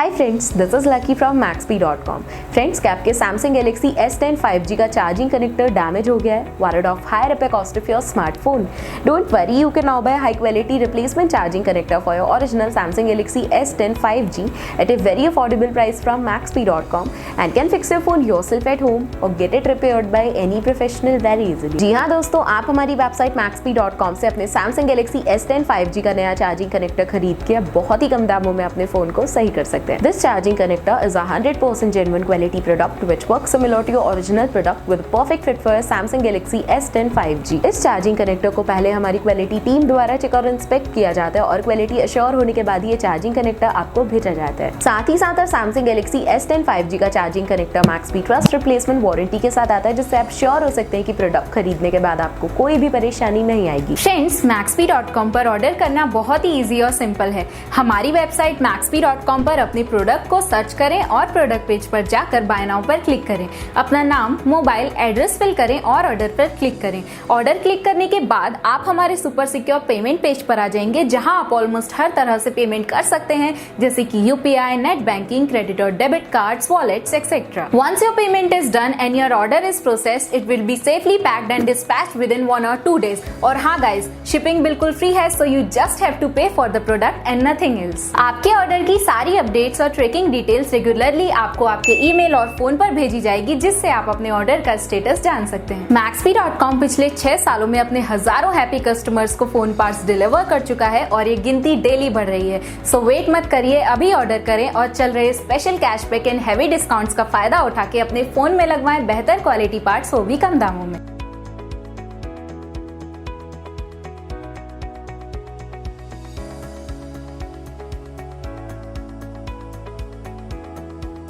Hi friends, this is lucky from maxp.com। Friends, क्या आपके Samsung Galaxy S10 5G का charging connector damage हो गया है? Worried of higher repair cost of your smartphone? Don't worry, you can now buy high quality replacement charging connector for your original Samsung Galaxy S10 5G at a very affordable price from maxp.com and can fix your phone yourself at home or get it repaired by any professional very easily। जी हाँ दोस्तों, आप हमारी website maxp.com से अपने Samsung Galaxy S10 5G का नया charging connector खरीद के बहुत ही कम दामों में अपने फोन को सही कर सकते हैं। This charging connector is a 100% genuine quality product which works similar to your original product with a perfect fit for your Samsung Galaxy S10 5G। इस चार्जिंग कनेक्टर को पहले हमारी क्वालिटी टीम द्वारा चेक और इंस्पेक्ट किया जाता है और क्वालिटी अश्योर होने के बाद ये चार्जिंग कनेक्टर आपको भेजा जाता है। साथ ही साथ Samsung Galaxy S10 5G का charging connector maxp trust replacement warranty के साथ आता है, जिससे आप श्योर हो सकते हैं कि प्रोडक्ट खरीदने के बाद आपको कोई भी परेशानी नहीं आएगी। फ्रेंड्स, maxp.com पर ऑर्डर करना बहुत ही इजी और सिंपल है। हमारी वेबसाइट maxp.com पर अपने प्रोडक्ट को सर्च करें और प्रोडक्ट पेज पर जाकर बाय नाउ पर क्लिक करें। अपना नाम, मोबाइल एड्रेस फिल करें और ऑर्डर पर क्लिक करें। ऑर्डर क्लिक करने के बाद आप हमारे सुपर सिक्योर पेमेंट पेज पर आ जाएंगे, जहां आप ऑलमोस्ट हर तरह से पेमेंट कर सकते हैं, जैसे कि यूपीआई, नेट बैंकिंग, क्रेडिट और debit cards, wallets etcetera. Once your payment is done and your order is processed, it will be safely packed and dispatched within 1 or 2 days। और हाँ गाइज, शिपिंग बिल्कुल free है, so you just have to pay for the product and nothing else. आपके order की सारी updates और tracking details regularly आपको आपके ईमेल और फोन पर भेजी जाएगी, जिससे आप अपने ऑर्डर का स्टेटस जान सकते हैं। maxp.com पिछले 6 सालों में अपने हजारों हैप्पी कस्टमर्स को फोन पार्ट्स डिलीवर कर चुका है और ये गिनती डेली बढ़ रही है। सो वेट मत करिए, अभी ऑर्डर करें और चल रहे special cashback and heavy discounts का फायदा उठा के अपने फोन में लगवाएं बेहतर क्वालिटी पार्ट्स, वो भी कम दामों में।